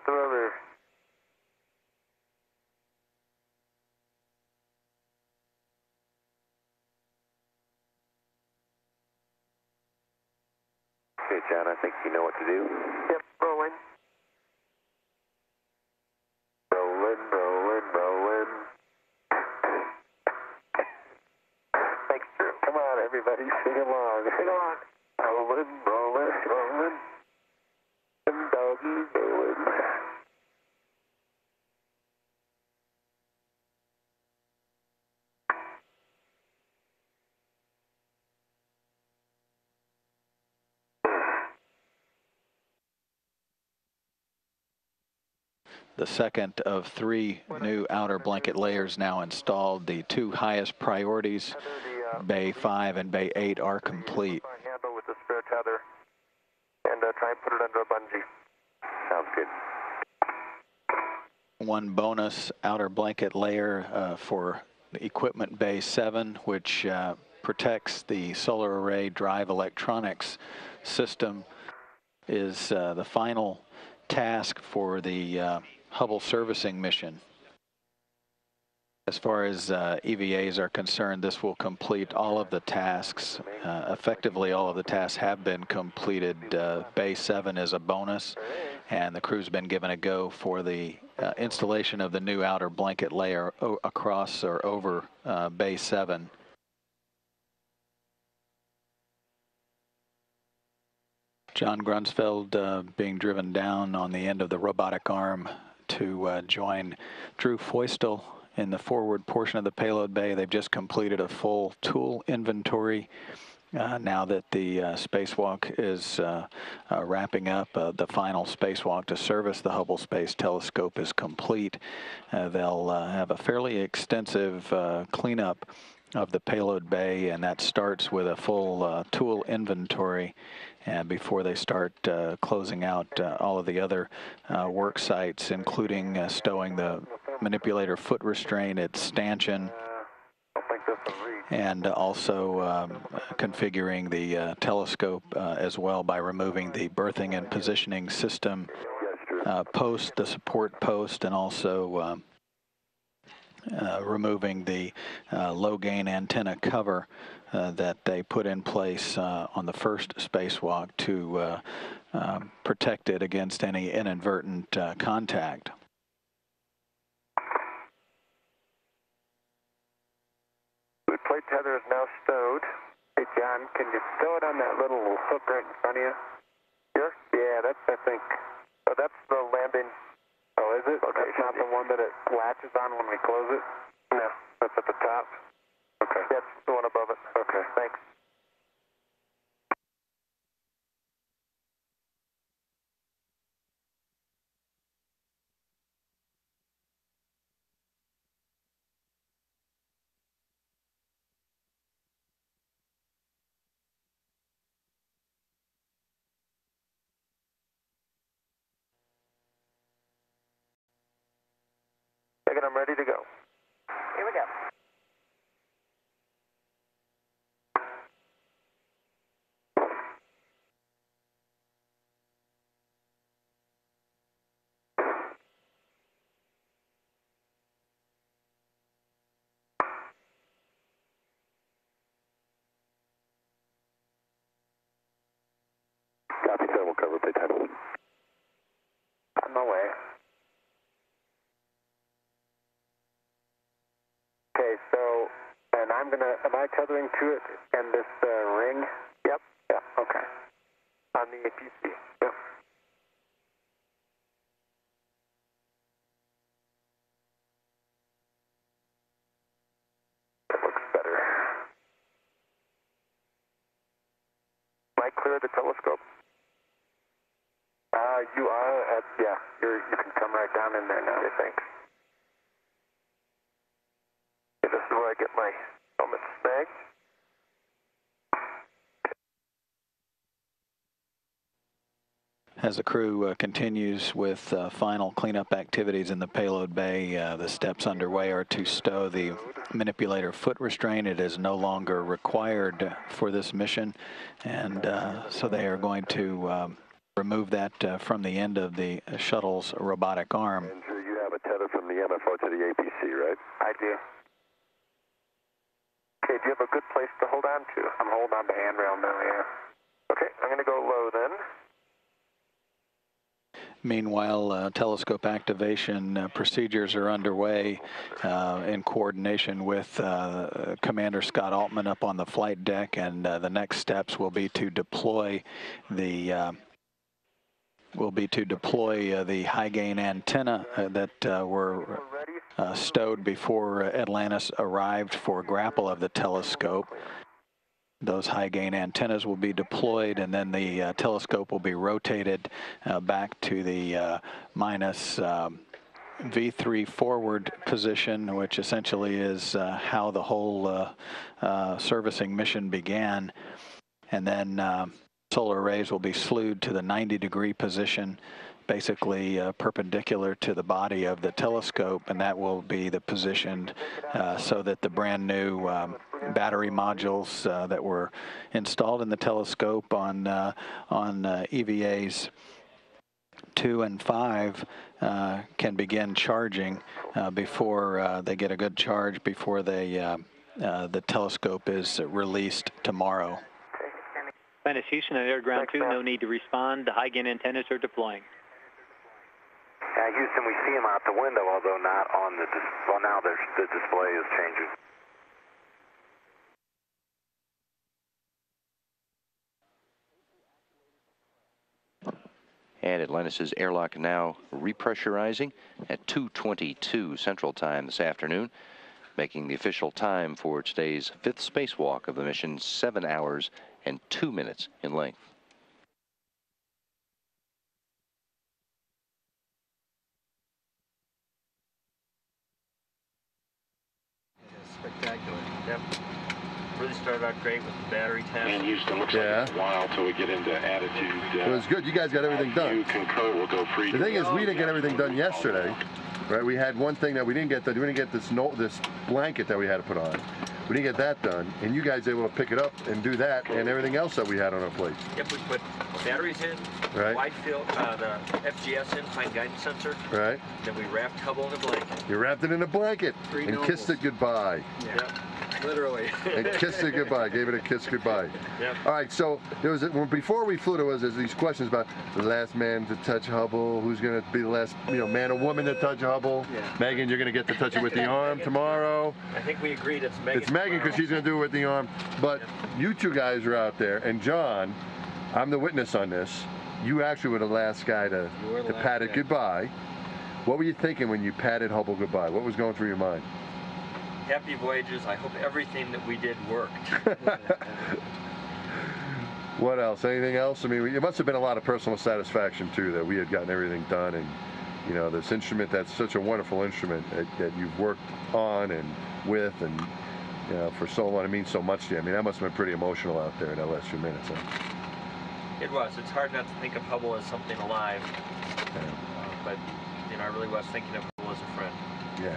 the rudder. Okay, John, I think you know what to do. Yep, rolling. Rolling, rolling, rolling. Thanks, Drew. Come on, everybody, sing along. Sing along. Rolling, rolling, rolling. And doggy rolling. The second of 3 new outer blanket layers now installed. The 2 highest priorities, Bay 5 and Bay 8, are complete. Handle with the spare tether and try and put it under a bungee. Sounds good. 1 bonus outer blanket layer for equipment Bay 7, which protects the solar array drive electronics system, is the final task for the Hubble servicing mission. As far as EVAs are concerned, this will complete all of the tasks. Effectively, all of the tasks have been completed. Bay 7 is a bonus, and the crew's been given a go for the installation of the new outer blanket layer across or over Bay 7. John Grunsfeld being driven down on the end of the robotic arm to join Drew Feustel in the forward portion of the payload bay. They've just completed a full tool inventory. Now that the spacewalk is wrapping up, the final spacewalk to service the Hubble Space Telescope is complete. They'll have a fairly extensive cleanup of the payload bay, and that starts with a full tool inventory before they start closing out all of the other work sites, including stowing the manipulator foot restraint at stanchion, and also configuring the telescope as well by removing the berthing and positioning system post, the support post, and also removing the low gain antenna cover that they put in place on the first spacewalk to protect it against any inadvertent contact. The plate tether is now stowed. Hey, John, can you stow it on that little hook right in front of you? Here? Yeah, that's, I think, oh, that's the landing. Oh, is it? Okay. That's not the one that it latches on when we close it? No, that's at the top. Okay. That's the one above it. Okay, thanks. Megan, I'm ready to go. Here we go. Copy, 7 will cover playtime. On my way. Okay, so, and I'm gonna, am I tethering to it and this ring? Yep. Yeah, okay. On the APC. Yep. That looks better. Am I clear of the telescope? You are at, yeah, you can come right down in there now, I think. Okay, this is where I get my helmet snagged. As the crew continues with final cleanup activities in the payload bay, the steps underway are to stow the manipulator foot restraint. It is no longer required for this mission, and so they are going to remove that from the end of the shuttle's robotic arm. Andrew, you have a tether from the MFO to the APC, right? I do. Okay, do you have a good place to hold on to? I'm holding on the handrail now, yeah. Okay, I'm going to go low then. Meanwhile, telescope activation procedures are underway in coordination with Commander Scott Altman up on the flight deck, and the next steps will be to deploy the high gain antenna that were stowed before Atlantis arrived for grapple of the telescope. Those high gain antennas will be deployed, and then the telescope will be rotated back to the minus V3 forward position, which essentially is how the whole servicing mission began. And then solar arrays will be slewed to the 90-degree position, basically perpendicular to the body of the telescope, and that will be the position so that the brand new battery modules that were installed in the telescope on EVAs 2 and 5 can begin charging before they get a good charge before the telescope is released tomorrow. Atlantis Houston at Air Ground 2, no need to respond. The high gain antennas are deploying. Houston, we see them out the window, although not on the well, now the display is changing. And Atlantis' airlock now repressurizing at 2:22 Central Time this afternoon, making the official time for today's 5th spacewalk of the mission 7 hours and 2 minutes in length. Spectacular. Yep. Really started out great with the battery test. And Houston, looks like it's a while till we get into attitude. It was good. You guys got everything done. You concur, we'll go free. The thing is, we didn't get everything done yesterday, right? We had one thing that we didn't get done. We didn't get this blanket that we had to put on. We didn't get that done, and you guys were able to pick it up and do that and everything else that we had on our plate. Yep, we put batteries in, right. Wide field, the FGS in, fine guidance sensor. Right. Then we wrapped Hubble in a blanket. You wrapped it in a blanket and kissed it goodbye. Yeah. Yep. Literally. And kissed it goodbye. Gave it a kiss goodbye. Yep. All right. So there was before we flew, there was these questions about the last man to touch Hubble. Who's going to be the last, man or woman to touch Hubble? Yeah. Megan, you're going to get to touch it with the arm tomorrow. I think we agreed it's Megan. It's Megan because she's going to do it with the arm. But you two guys are out there, and John, I'm the witness on this. You actually were the last guy to pat it goodbye. What were you thinking when you patted Hubble goodbye? What was going through your mind? Happy voyages. I hope everything that we did worked. What else? Anything else? I mean, it must have been a lot of personal satisfaction too that we had gotten everything done, and this instrument that's such a wonderful instrument that you've worked on and with, and for so long. It means so much to you. I mean, that must have been pretty emotional out there in that last few minutes. Huh? It was. It's hard not to think of Hubble as something alive, but I really was thinking of Hubble as a friend. Yeah.